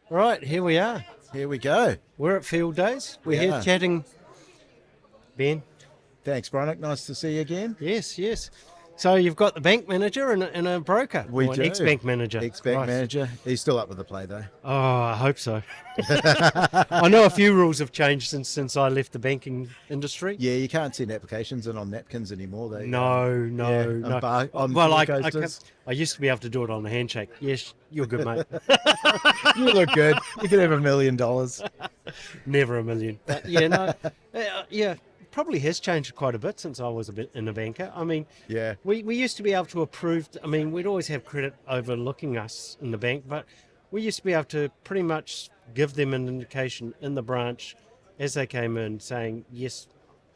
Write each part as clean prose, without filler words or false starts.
Right, here we are. Here we go. We're at Fieldays. We're here Yeah. chatting. Ben? Thanks, Bronek. Nice to see you again. Yes, yes. So you've got the bank manager and a broker. We or do. An ex-bank manager. Ex-bank Right. manager. He's still up with the play, though. Oh, I hope so. I know a few rules have changed since I left the banking industry. Yeah, you can't send applications in on napkins anymore. They, No. I used to be able to do it on a handshake. Yes, you're good, mate. You look good. You could have $1 million. Never a million. But yeah, probably has changed quite a bit since I was in a banker. I mean, Yeah. we used to be able to approve. I mean, we'd always have credit overlooking us in the bank, but we used to be able to pretty much give them an indication in the branch as they came in saying, yes,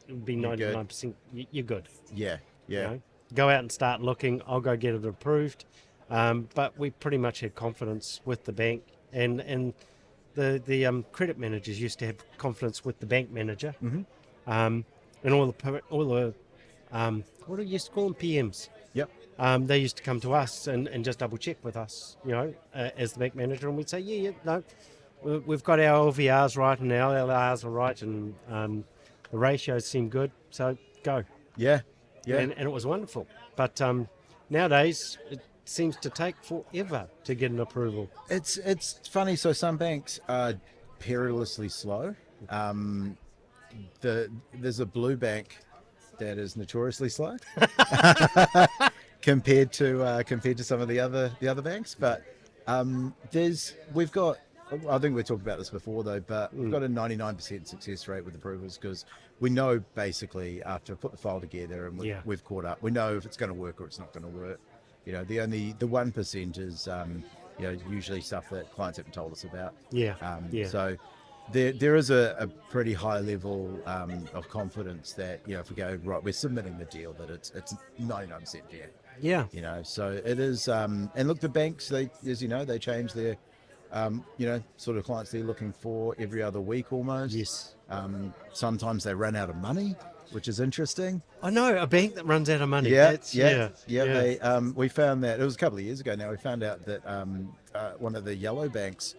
it would be 99%, you're good. Yeah. You Yeah. know? Go out and start looking, I'll go get it approved. But we pretty much had confidence with the bank, and the credit managers used to have confidence with the bank manager. Mm-hmm. And all the what do you used to call them, PMs? Yep. They used to come to us and just double check with us, as the bank manager, and we'd say, no, we've got our LVRs right and our LRs are right, and the ratios seem good, so go. Yeah. Yeah. And it was wonderful. But nowadays, it seems to take forever to get an approval. It's funny. So some banks are perilously slow. There's a blue bank that is notoriously slow compared to some of the other banks. But we've got. I think we talked about this before though, but we've got a 99% success rate with approvals because we know basically after put the file together and we've caught up, we know if it's going to work or it's not going to work. The 1% is usually stuff that clients haven't told us about. So there is a pretty high level of confidence that if we go right, we're submitting the deal that it's 99% there. Yeah. So it is. And look, the banks, they change their sort of clients they're looking for every other week almost. Yes. Sometimes they run out of money, which is interesting. I know a bank that runs out of money. Yeah. Yeah. We found that it was a couple of years ago now. We found out that one of the yellow banks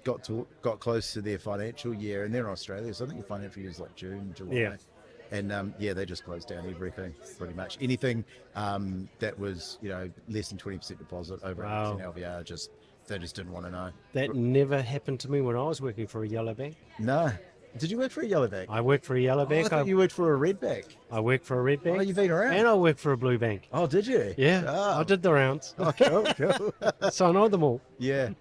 got close to their financial year, and they're in Australia, so I think the financial year is like June, July. Yeah. And they just closed down everything pretty much. Anything that was less than 20% deposit over 100% LVR, they just didn't want to know. That never happened to me when I was working for a yellow bank. No. Did you work for a yellow bank? I worked for a yellow bank. I thought you worked for a red bank. I worked for a red bank. Oh, you've been around. And I worked for a blue bank. Oh, did you? Yeah. Oh. I did the rounds. Oh, cool. So I know them all. Yeah.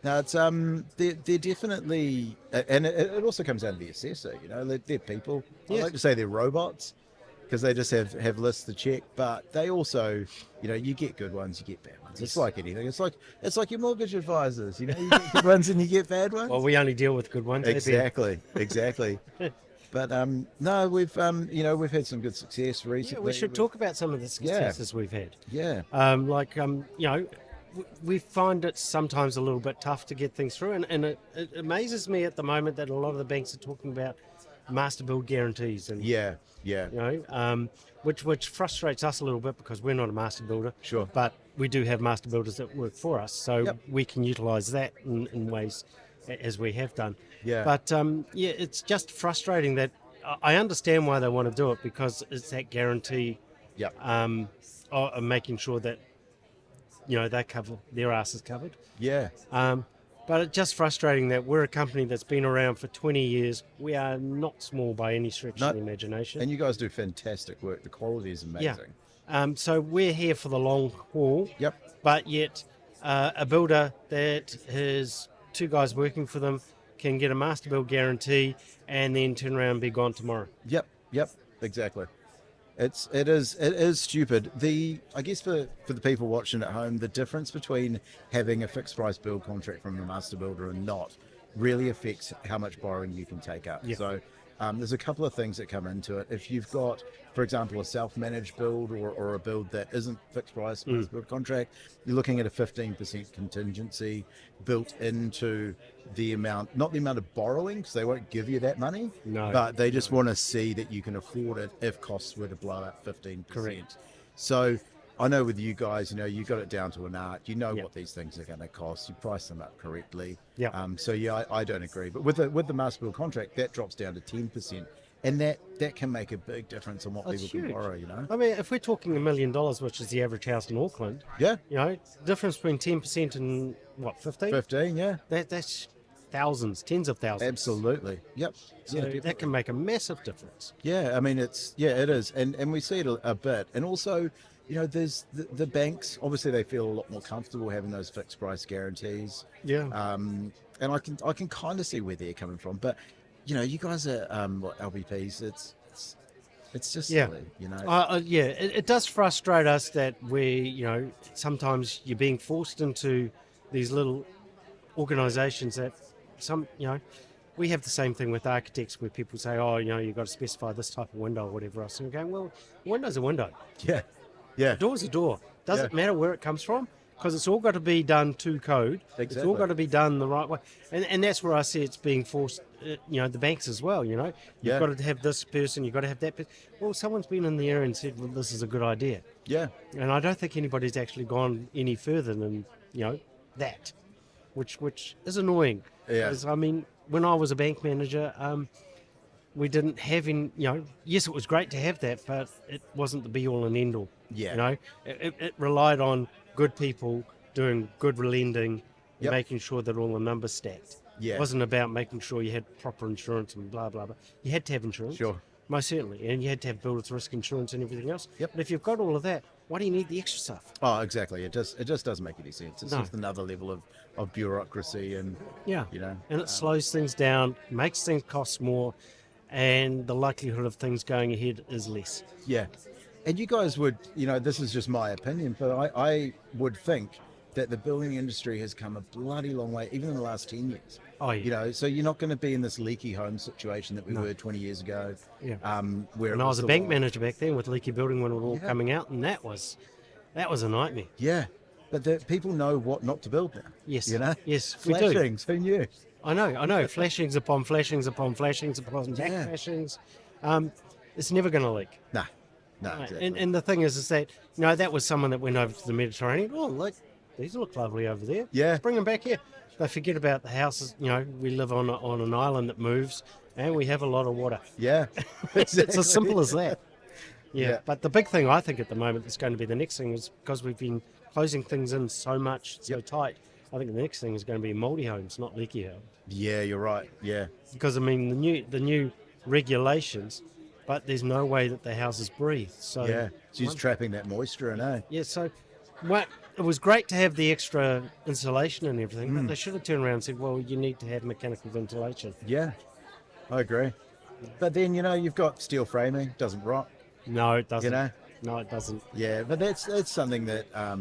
No, it's they're definitely, and it also comes down to the assessor. They're people. Yes. I like to say they're robots because they just have lists to check. But they also, you get good ones, you get bad ones. It's like anything. It's like your mortgage advisors. You get good ones and you get bad ones. Well, we only deal with good ones. Exactly. But no, we've had some good success recently. Yeah, we should talk about some of the successes we've had. Yeah. We find it sometimes a little bit tough to get things through, and it amazes me at the moment that a lot of the banks are talking about master build guarantees, and which frustrates us a little bit because we're not a master builder. Sure. But we do have master builders that work for us, so we can utilise that in ways as we have done. Yeah. But it's just frustrating that I understand why they want to do it because it's that guarantee. Of making sure that they cover their asses covered. Yeah. But it's just frustrating that we're a company that's been around for 20 years. We are not small by any stretch of the imagination. And you guys do fantastic work. The quality is amazing. Yeah. So we're here for the long haul. Yep. But yet a builder that has two guys working for them can get a master build guarantee and then turn around and be gone tomorrow. Yep. Exactly. It is stupid. I guess for the people watching at home, the difference between having a fixed price build contract from a master builder and not really affects how much borrowing you can take up. Yep. So there's a couple of things that come into it. If you've got, for example, a self-managed build or a build that isn't fixed price build contract, you're looking at a 15% contingency built into the amount, not the amount of borrowing, because they won't give you that money, but they just want to see that you can afford it if costs were to blow up 15%. Correct. So I know with you guys, you got it down to an art. You know Yeah. what these things are going to cost. You price them up correctly. Yeah. So yeah, I don't agree. But with the master build contract, that drops down to 10%, and that can make a big difference on what It's people can huge. borrow. I mean, if we're talking $1 million, which is the average house in Auckland, Yeah, difference between 10% and what, 15? 15. Yeah, That's thousands, tens of thousands. absolutely. Yep. So Yeah, that definitely. can make a massive difference. Yeah, I mean it is, and we see it a bit, and also, there's the banks. Obviously, they feel a lot more comfortable having those fixed price guarantees. Yeah. And I can kind of see where they're coming from, but you guys are what LBPs. It's just Yeah. silly, Yeah, it does frustrate us that sometimes you're being forced into these little organisations that we have the same thing with architects where people say, oh, you've got to specify this type of window or whatever else. And we're going, well, a window's a window. Yeah, yeah, A door's a door. Doesn't Yeah. matter where it comes from because it's all got to be done to code. It's Exactly. all got to be done the right way. And that's where I see it's being forced, the banks as well, You've Yeah. got to have this person, you've got to have that person. Well, someone's been in the area and said, well, this is a good idea. yeah, And I don't think anybody's actually gone any further than, that, which is annoying. Yeah. 'Cause, I mean, when I was a bank manager, we didn't have yes, it was great to have that, but it wasn't the be all and end all. Yeah. It relied on good people doing good lending, Yep. making sure that all the numbers stacked. Yeah. It wasn't about making sure you had proper insurance and blah, blah, blah. You had to have insurance. Sure. Most certainly. And you had to have builder's risk insurance and everything else. Yep. But if you've got all of that, why do you need the extra stuff? Oh, exactly. It just doesn't make any sense. It's No. just another level of bureaucracy, and Yeah. you know, And it slows things down, makes things cost more, and the likelihood of things going ahead is less. yeah. And you guys would, this is just my opinion, but I would think that the building industry has come a bloody long way, even in the last 10 years. Oh, yeah. So you're not going to be in this leaky home situation that we No. were 20 years ago. Yeah. Where And it I was a sort bank of- manager back then with leaky building when it was all Yeah. coming out, and that was a nightmare. Yeah. But people know what not to build now. Yes. You know? Yes, we do. Flashings, who knew? I know. Flashings upon flashings upon flashings upon back Yeah. flashings. It's never going to leak. Nah. Right. Exactly. And the thing is that, that was someone that went over to the Mediterranean. Oh, look, these look lovely over there. Yeah. Let's bring them back here. They forget about the houses. We live on an island that moves, and we have a lot of water. Yeah. It's as simple as that. Yeah. Yeah. But the big thing I think at the moment that's going to be the next thing is because we've been closing things in so much, so tight. I think the next thing is going to be moldy homes, not leaky homes. Yeah, you're right. Yeah. Because I mean the new regulations, but there's no way that the houses breathe. So Yeah. She's trapping that moisture in, eh? yeah. So it was great to have the extra insulation and everything, but they should have turned around and said, well, you need to have mechanical ventilation. Yeah. I agree. But then, you've got steel framing, doesn't rot. No, it doesn't. You know? No, it doesn't. Yeah, but that's something that I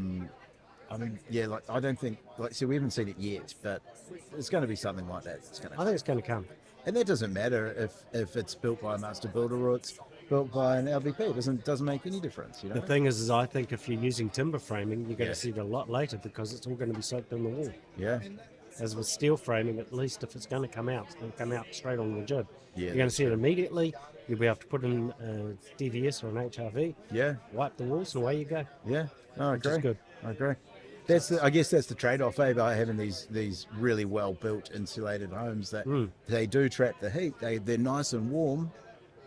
don't think so we haven't seen it yet, but it's going to be something like that. It's going I to, think it's going to come. and that doesn't matter if it's built by a master builder or it's built by an LVP. It doesn't make any difference. The thing is I think if you're using timber framing, you're going Yeah. to see it a lot later because it's all going to be soaked in the wall. Yeah, As with steel framing, at least if it's going to come out, it's going to come out straight on the jib. Yeah, You're going to see it immediately. You'll be able to put in a DVS or an HRV, yeah, wipe the walls, and away you go. yeah. No, I Which is agree. good. I agree. I guess that's the trade-off, by having these really well-built insulated homes that they do trap the heat. They're nice and warm.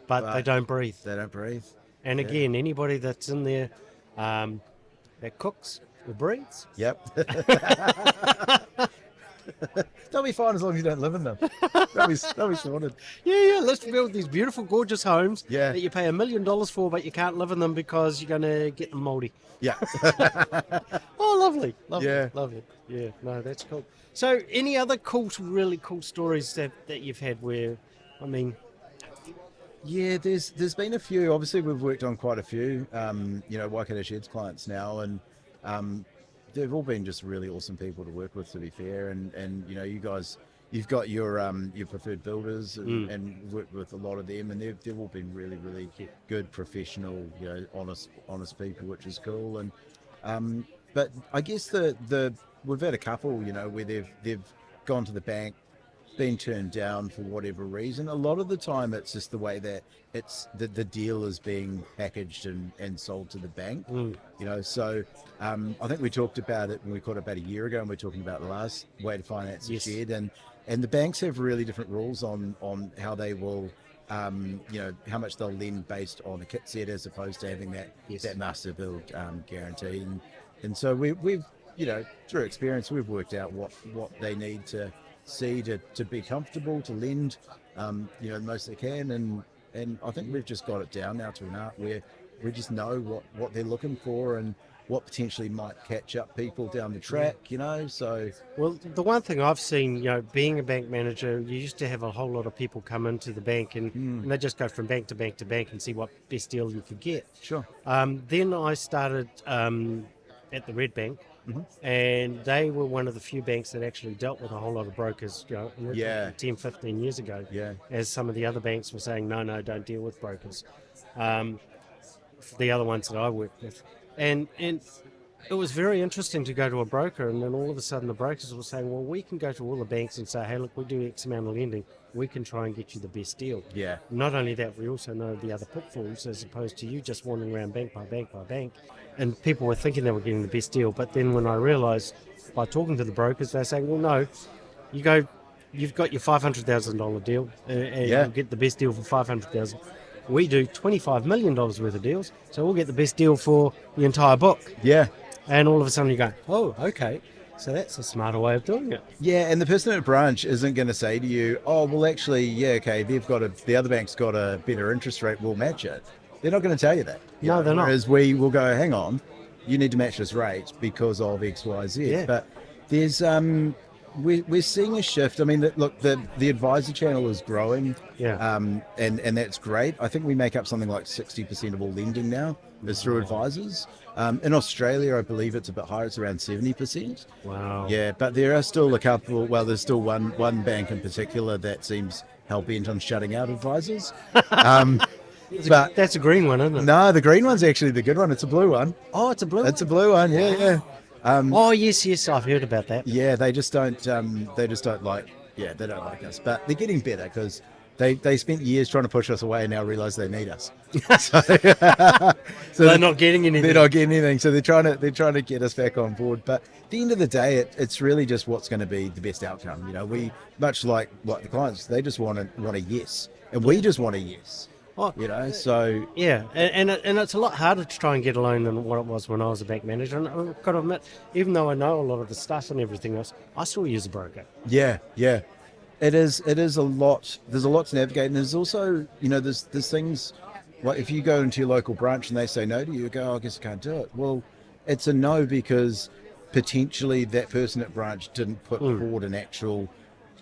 But they don't breathe. They don't breathe. And again, anybody that's in there that cooks or breathes, Yep. They'll be fine as long as you don't live in them. They'll be sorted. yeah, let's build these beautiful, gorgeous homes Yeah. that you pay $1 million for, but you can't live in them because you're going to get them mouldy. Yeah. Oh, lovely. Yeah. Lovely. Yeah, no, that's cool. So any other really cool stories that you've had where, I mean, Yeah, there's been a few. Obviously, we've worked on quite a few, Waikato Sheds clients now, and they've all been just really awesome people to work with, to be fair. And you guys, you've got your preferred builders and worked with a lot of them, and they've all been really, really good, professional, honest people, which is cool. And but I guess we've had a couple, where they've gone to the bank, been turned down for whatever reason. A lot of the time, it's just the way that the deal is being packaged and sold to the bank. So I think we talked about it when we caught up about a year ago, and we're talking about the last way to finance a shed, and the banks have really different rules on how they will. How much they'll lend based on a kit set as opposed to having that master build guarantee, and so we've through experience we've worked out what they need to see to be comfortable to lend the most they can, and I think we've just got it down now to an art where we just know what they're looking for and what potentially might catch up people down the track, so... Well, the one thing I've seen, being a bank manager, you used to have a whole lot of people come into the bank and they just go from bank to bank to bank and see what best deal you could get. Sure. Then I started at the Red Bank, and they were one of the few banks that actually dealt with a whole lot of brokers, 10, 15 years ago, as some of the other banks were saying, no, don't deal with brokers. The other ones that I worked with. And it was very interesting to go to a broker, and then all of a sudden the brokers were saying, well, we can go to all the banks and say, hey, look, we do X amount of lending. We can try and get you the best deal. Yeah. Not only that, we also know the other pitfalls as opposed to you just wandering around bank by bank by bank. And people were thinking they were getting the best deal. But then when I realised by talking to the brokers, they're saying, well, no, you've got your $500,000 deal and you'll get the best deal for $500,000. We do $25 million worth of deals, so we'll get the best deal for the entire book. Yeah. And all of a sudden you go, oh, okay, so that's a smarter way of doing it. Yeah, and the person at branch isn't going to say to you, oh, well, actually, okay, the other bank's got a better interest rate, we'll match it. They're not going to tell you that. No, they're not. Whereas we will go, hang on, you need to match this rate because of X, Y, Z. Yeah. But there's... We're seeing a shift. I mean, the advisor channel is growing, and that's great. I think we make up something like 60% of all lending now is through advisors. In Australia, I believe it's a bit higher. It's around 70%. Wow. Yeah, but there are still a couple. Well, there's still one bank in particular that seems hell bent on shutting out advisors. But that's a green one, isn't it? No, the green one's actually the good one. It's a blue one. Oh, it's a blue one? It's a blue one, yeah. Yes, I've heard about that. Yeah, they just don't like us. But they're getting better because they spent years trying to push us away and now realise they need us. So they're not getting anything. They're not getting anything. So they're trying to get us back on board. But at the end of the day, it's really just what's going to be the best outcome. We much like the clients, they just want a yes, and we just want a yes. Oh, so... Yeah, and it's a lot harder to try and get a loan than what it was when I was a bank manager. And I've got to admit, even though I know a lot of the stuff and everything else, I still use a broker. Yeah. It is a lot. There's a lot to navigate. And there's also, there's things, like if you go into your local branch and they say no to you, go, I guess I can't do it. Well, it's a no because potentially that person at branch didn't put forward an actual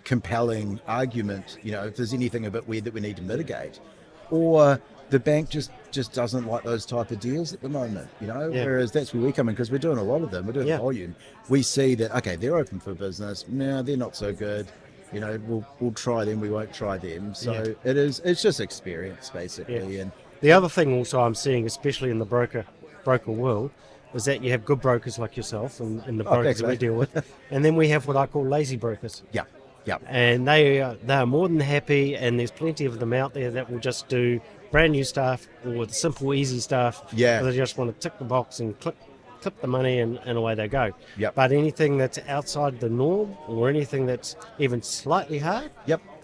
compelling argument, if there's anything a bit weird that we need to mitigate. Or the bank just doesn't like those type of deals at the moment, whereas that's where we come in because we're doing a lot of them. We're doing volume. We see that, okay, they're open for business. No, they're not so good. We'll try them. We won't try them. So it's just experience basically. Yeah. And the other thing also I'm seeing, especially in the broker world, is that you have good brokers like yourself and the brokers that we deal with. And then we have what I call lazy brokers. Yeah. And they are more than happy, and there's plenty of them out there that will just do brand new stuff or the simple, easy stuff. Yeah. They just want to tick the box and clip the money and away they go. Yep. But anything that's outside the norm or anything that's even slightly hard,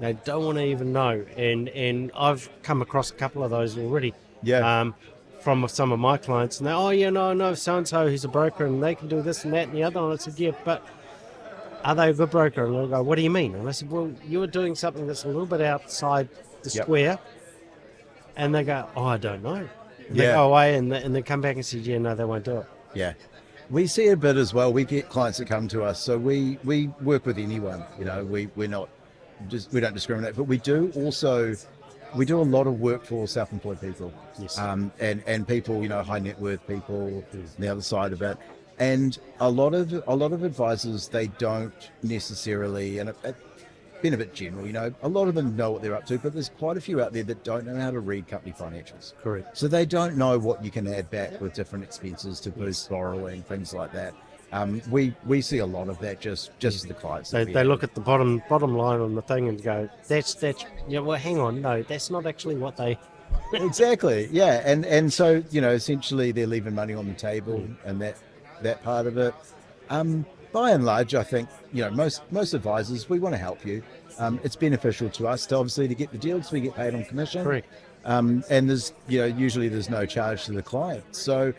they don't want to even know. And I've come across a couple of those already. Yeah. From some of my clients, and they, no, so-and-so who's a broker and they can do this and that and the other. And I said, yeah, but are they a good broker? And they'll go, what do you mean? And I said, well, you're doing something that's a little bit outside the square. And they go, oh, I don't know. And they go away and they come back and say, yeah, no, they won't do it. Yeah. We see a bit as well. We get clients that come to us. So we work with anyone, we don't discriminate, but we do a lot of work for self-employed people. Yes. And people, high net worth people, the other side of it. And a lot of advisors, they don't necessarily, and it being a bit general, a lot of them know what they're up to, but there's quite a few out there that don't know how to read company financials. Correct. So they don't know what you can add back with different expenses to boost borrowing, things like that. We see a lot of that just the clients. They look at the bottom line on the thing and go, that's well, hang on, no, that's not actually what they. Exactly, yeah, and so essentially they're leaving money on the table, and that part of it. By and large, I think most advisors, we want to help you. It's beneficial to us to obviously to get the deals. We get paid on commission. Correct. And there's usually there's no charge to the client. So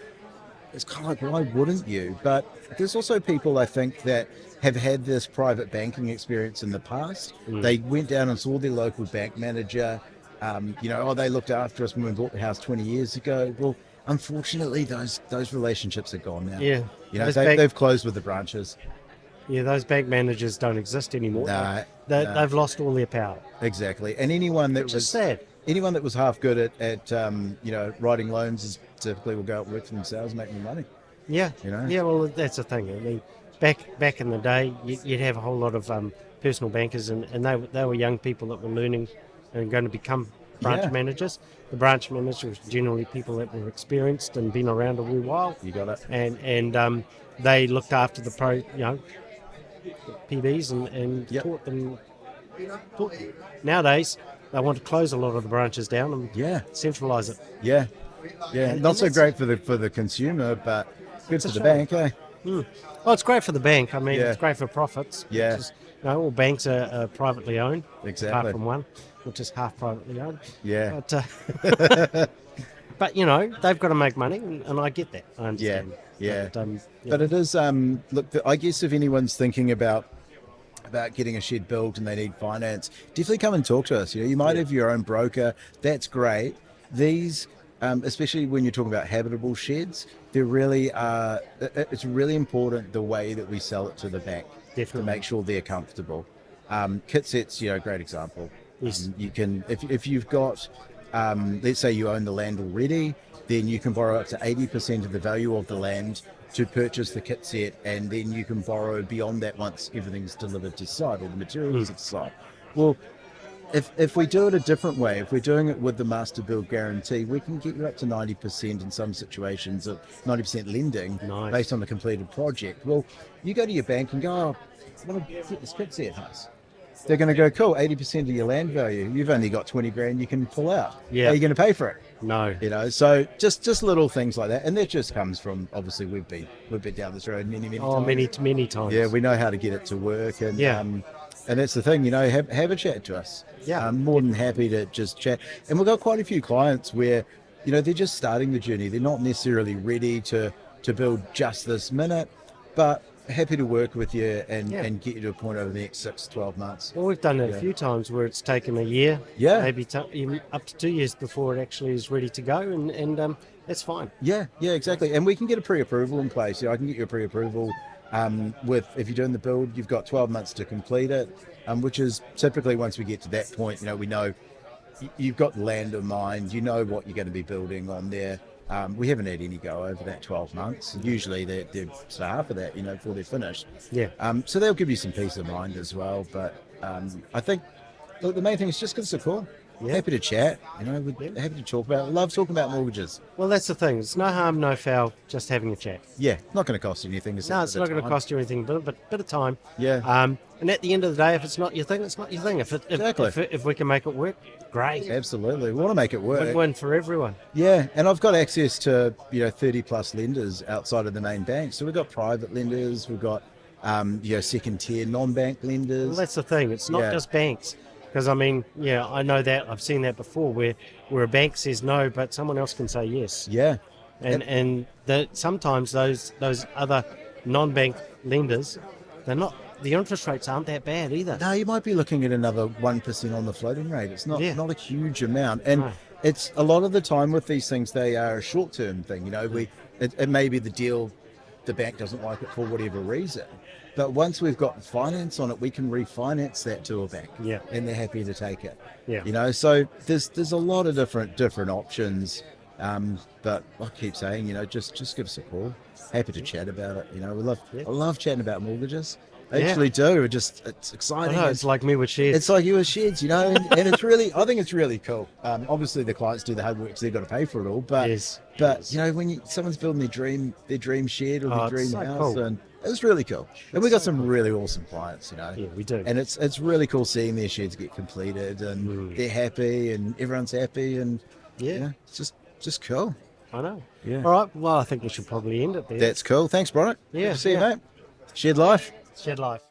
it's kind of like, why wouldn't you? But there's also people, I think, that have had this private banking experience in the past. They went down and saw their local bank manager. They looked after us when we bought the house 20 years ago. Well, unfortunately, those relationships are gone now. Yeah. They've closed with the branches. Yeah, those bank managers don't exist anymore. They've lost all their power. Exactly. And anyone that was sad. Anyone that was half good at writing loans is typically will go out and work for themselves and make more money. Yeah. Yeah, well, that's the thing. I mean, back in the day, you'd have a whole lot of personal bankers, and they were young people that were learning and going to become branch managers. The branch managers were generally people that were experienced and been around a wee while. You got it. And they looked after the PBs and taught them. Nowadays, they want to close a lot of the branches down and centralise it. Yeah. Not so great for the consumer, but good for the bank, eh? Well, it's great for the bank. I mean, it's great for profits. Yeah. All banks are privately owned. Exactly. Apart from one, which is half privately owned. Yeah. But they've got to make money, and I get that. I understand. Yeah. But it is. Look, I guess if anyone's thinking about getting a shed built and they need finance, definitely come and talk to us. You might have your own broker. That's great. These, especially when you're talking about habitable sheds, they're really it's really important the way that we sell it to the bank. Definitely. To make sure they're comfortable. Kit sets, great example. Yes. You can, if you've got, let's say you own the land already, then you can borrow up to 80% of the value of the land to purchase the kit set, and then you can borrow beyond that once everything's delivered to site or the materials at site. Well, if we do it a different way, if we're doing it with the master build guarantee, we can get you up to 90% in some situations of 90% lending based on the completed project. Well, you go to your bank and go, I want to get this kit set house. They're going to go, cool, 80% of your land value. You've only got 20 grand you can pull out. Yeah. How are you going to pay for it? No. So just little things like that. And that just comes from, obviously, we've been down this road many times. Many times. Yeah, we know how to get it to work. And and that's the thing, have a chat to us. Yeah. I'm more than happy to just chat. And we've got quite a few clients where, they're just starting the journey. They're not necessarily ready to build just this minute, but happy to work with you and get you to a point over the next 6 to 12 months. Well, we've done it a few times where it's taken a year, maybe even up to 2 years before it actually is ready to go, and that's fine. Yeah, exactly. And we can get a pre-approval in place. I can get you a pre-approval if you're doing the build, you've got 12 months to complete it, which is typically once we get to that point, we know you've got the land in mind, you know what you're going to be building on there. We haven't had any go over that 12 months. Usually they're half of that, before they're finished. Yeah. So they'll give you some peace of mind as well. But I think, look, the main thing is just give us a call. Yeah. Happy to chat. We're happy to talk about it. Love talking about mortgages. Well, that's the thing. It's no harm, no foul, just having a chat. Yeah, not going to cost you anything. No, it's not going to cost you anything, but a bit of time. Yeah. And at the end of the day, if it's not your thing, it's not your thing. If we can make it work, great. Absolutely. We want to make it work. Win-win for everyone. Yeah, and I've got access to 30 plus lenders outside of the main bank. So we've got private lenders, we've got second tier non-bank lenders. Well, that's the thing. It's not just banks. Because, I know that. I've seen that before where a bank says no, but someone else can say yes. Yeah. And sometimes those other non-bank lenders, the interest rates aren't that bad either. No, you might be looking at another 1% on the floating rate. It's not a huge amount. And it's a lot of the time with these things, they are a short-term thing. It may be the deal, the bank doesn't like it for whatever reason. But once we've got finance on it, we can refinance that to a bank. Yeah. And they're happy to take it. Yeah. So there's a lot of different options. But I keep saying, just give us a call. Happy to chat about it. I love chatting about mortgages. I actually do. It's exciting. I know, it's like me with sheds. It's like you with sheds, and it's really, I think it's really cool. Obviously the clients do the hard work, so they've got to pay for it all. But when someone's building their dream shed or their dream house, cool. And It's really cool, and we got some really awesome clients, Yeah, we do. And it's really cool seeing their sheds get completed, and they're happy, and everyone's happy, and it's just cool. I know. Yeah. All right. Well, I think we should probably end it there. That's cool. Thanks, Bronek. Yeah, Good to see you, yeah. mate. Shed life. Shed life.